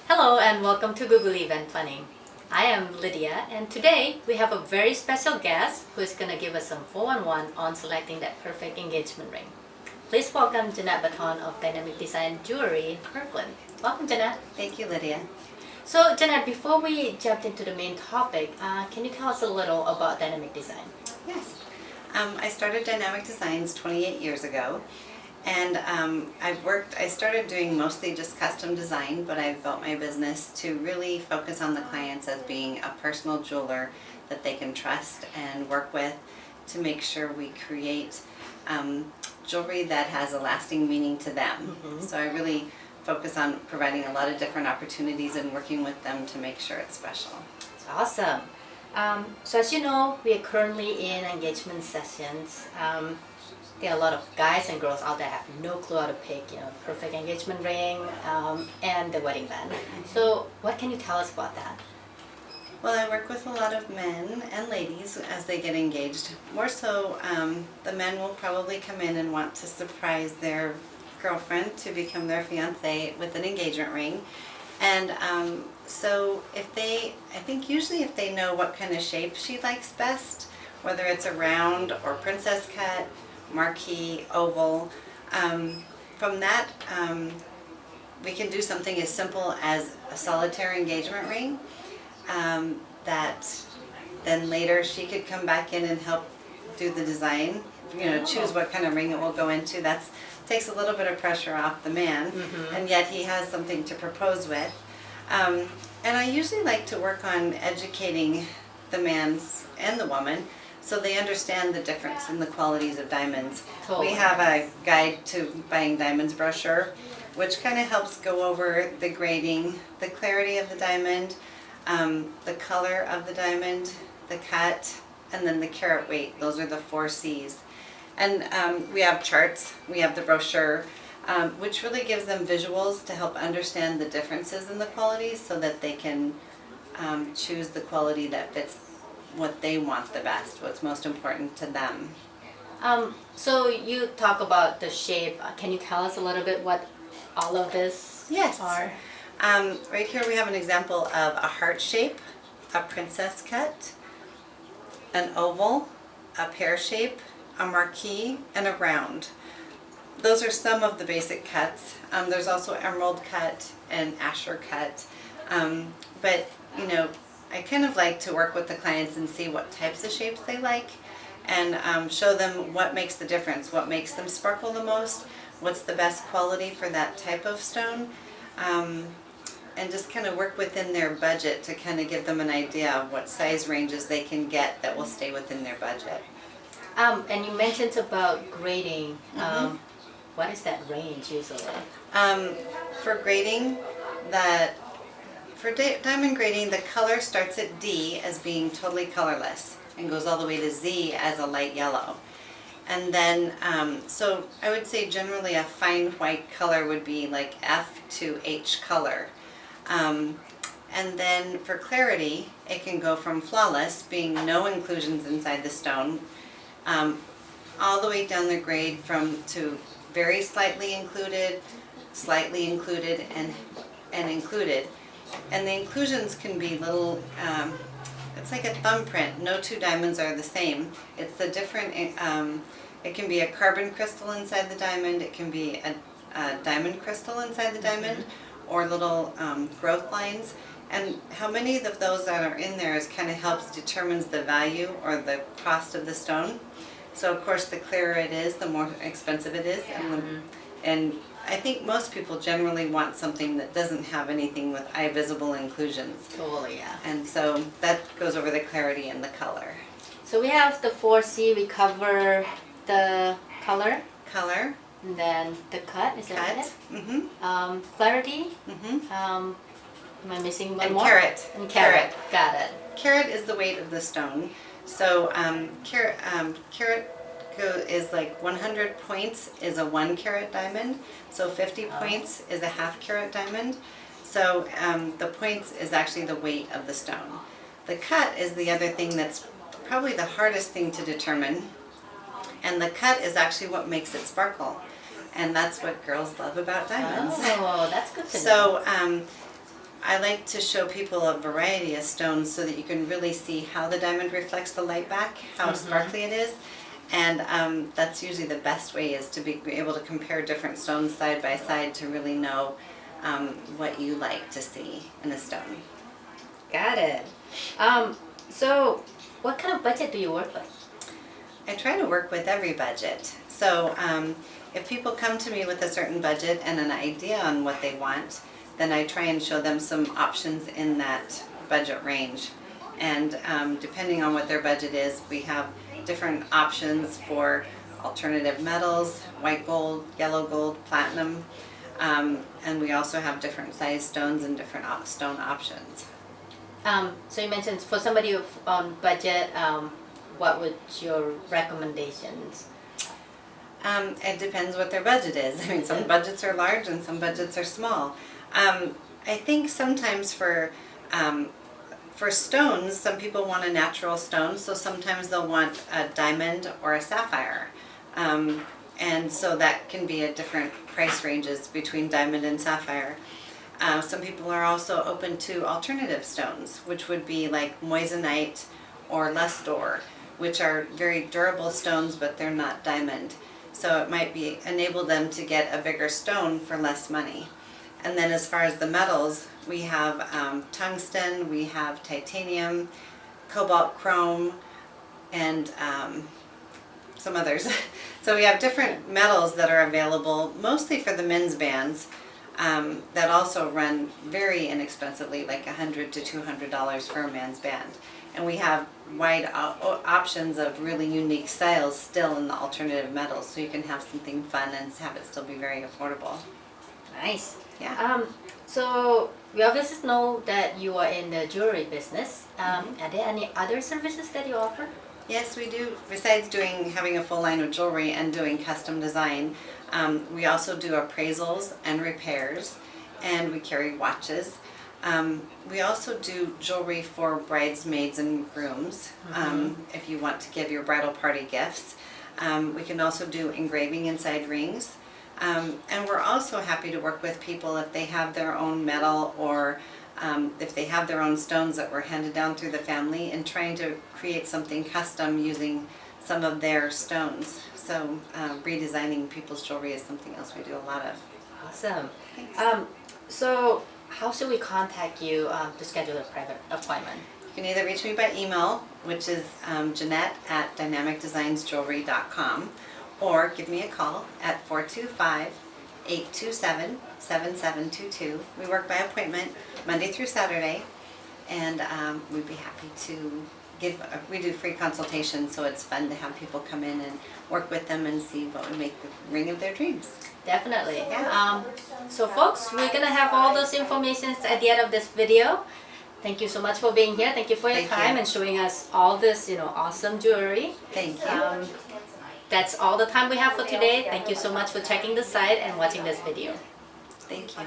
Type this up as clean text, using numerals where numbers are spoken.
Hello and welcome to GuGuLy Event Planning. I am Lydia and today we have a very special guest who is going to give us some 411 on selecting that perfect engagement ring. Please welcome Jeanette Baton of Dynamic Design Jewelry in Kirkland. Welcome, Jeanette. Thank you, Lydia. So Jeanette, before we jump into the main topic, can you tell us a little about Dynamic Design? Yes. I started Dynamic Designs 28 years ago, and I started doing mostly just custom design, but I've built my business to really focus on the clients as being a personal jeweler that they can trust and work with to make sure we create jewelry that has a lasting meaning to them. So I really focus on providing a lot of different opportunities and working with them to make sure it's special. It's awesome. So as you know, we are currently in engagement sessions. There are a lot of guys and girls out there have no clue how to pick, perfect engagement ring and the wedding band. So what can you tell us about that? Well, I work with a lot of men and ladies as they get engaged. More so, the men will probably come in and want to surprise their girlfriend to become their fiance with an engagement ring. And so I think usually if they know what kind of shape she likes best, whether it's a round or princess cut, marquee, oval, from that we can do something as simple as a solitaire engagement ring that then later she could come back in and help do the design, choose what kind of ring it will go into. That takes a little bit of pressure off the man, and yet he has something to propose with. And I usually like to work on educating the man and the woman so they understand the difference in the qualities of diamonds. Totally. We have a guide to buying diamonds brochure, which kind of helps go over the grading, the clarity of the diamond, the color of the diamond, the cut, and then the carat weight. Those are the 4 C's. And we have charts, we have the brochure, which really gives them visuals to help understand the differences in the qualities so that they can choose the quality that fits what they want the best, what's most important to them. So you talk about the shape. Can you tell us a little bit what all of this are? Right here we have an example of a heart shape, a princess cut, an oval, a pear shape, a marquee, and a round. Those are some of the basic cuts. There's also emerald cut and asher cut. But I kind of like to work with the clients and see what types of shapes they like and show them what makes the difference, what makes them sparkle the most, what's the best quality for that type of stone, and just kind of work within their budget to kind of give them an idea of what size ranges they can get that will stay within their budget. And you mentioned about grading. What is that range usually? For grading, diamond grading, the color starts at D as being totally colorless and goes all the way to Z as a light yellow. And then, so I would say generally a fine white color would be like F to H color. And then for clarity, it can go from flawless, being no inclusions inside the stone, all the way down the grade to very slightly included, and included. And the inclusions can be little, it's like a thumbprint. No 2 diamonds are the same. It's the different, it can be a carbon crystal inside the diamond, it can be a diamond crystal inside the diamond, or little growth lines. And how many of those that are in there determines the value or the cost of the stone. So of course the clearer it is, the more expensive it is. And I think most people generally want something that doesn't have anything with eye visible inclusions. Totally, yeah. And so that goes over the clarity and the color. So we have the 4C, we cover the color. And then the cut, is that it? Clarity. Am I missing one more? Carat. And carat. Got it. Carat is the weight of the stone. So carat is like 100 points is a 1 carat diamond. So 50 points is a half carat diamond. So the points is actually the weight of the stone. The cut is the other thing that's probably the hardest thing to determine. And the cut is actually what makes it sparkle. And that's what girls love about diamonds. Oh, that's good to know. So I like to show people a variety of stones so that you can really see how the diamond reflects the light back, how sparkly it is. And that's usually the best way, is to be able to compare different stones side by side to really know what you like to see in a stone. Got it. So what kind of budget do you work with? I try to work with every budget. So if people come to me with a certain budget and an idea on what they want, then I try and show them some options in that budget range. And depending on what their budget is, we have different options for alternative metals, white gold, yellow gold, platinum, and we also have different size stones and different stone options. So you mentioned for somebody on budget, what would your recommendations? It depends what their budget is. I mean, some budgets are large and some budgets are small. I think sometimes for stones, some people want a natural stone, so sometimes they'll want a diamond or a sapphire. And so that can be at different price ranges between diamond and sapphire. Some people are also open to alternative stones, which would be like moissanite or lustre, which are very durable stones, but they're not diamond. So it might be enable them to get a bigger stone for less money. And then as far as the metals, we have tungsten, we have titanium, cobalt, chrome, and some others. So we have different metals that are available, mostly for the men's bands, that also run very inexpensively, like $100 to $200 for a man's band. And we have wide options of really unique styles still in the alternative metals, so you can have something fun and have it still be very affordable. Nice. Yeah. So we obviously know that you are in the jewelry business. Are there any other services that you offer? Yes, we do. Besides having a full line of jewelry and doing custom design, we also do appraisals and repairs, and we carry watches. We also do jewelry for bridesmaids and grooms, if you want to give your bridal party gifts. We can also do engraving inside rings. And we're also happy to work with people if they have their own metal, or if they have their own stones that were handed down through the family, and trying to create something custom using some of their stones. So redesigning people's jewelry is something else we do a lot of. Awesome. Thanks. So how should we contact you to schedule a private appointment? You can either reach me by email, which is Jeanette@dynamicdesignsjewelry.com, or give me a call at 425-827-7722. We work by appointment Monday through Saturday, and we'd be happy to we do free consultations, so it's fun to have people come in and work with them and see what would make the ring of their dreams. Definitely. Yeah. So folks, we're going to have all those information at the end of this video. Thank you so much for being here. Thank you for your time and showing us all this, awesome jewelry. Thank you. That's all the time we have for today. Thank you so much for checking the site and watching this video. Thank you.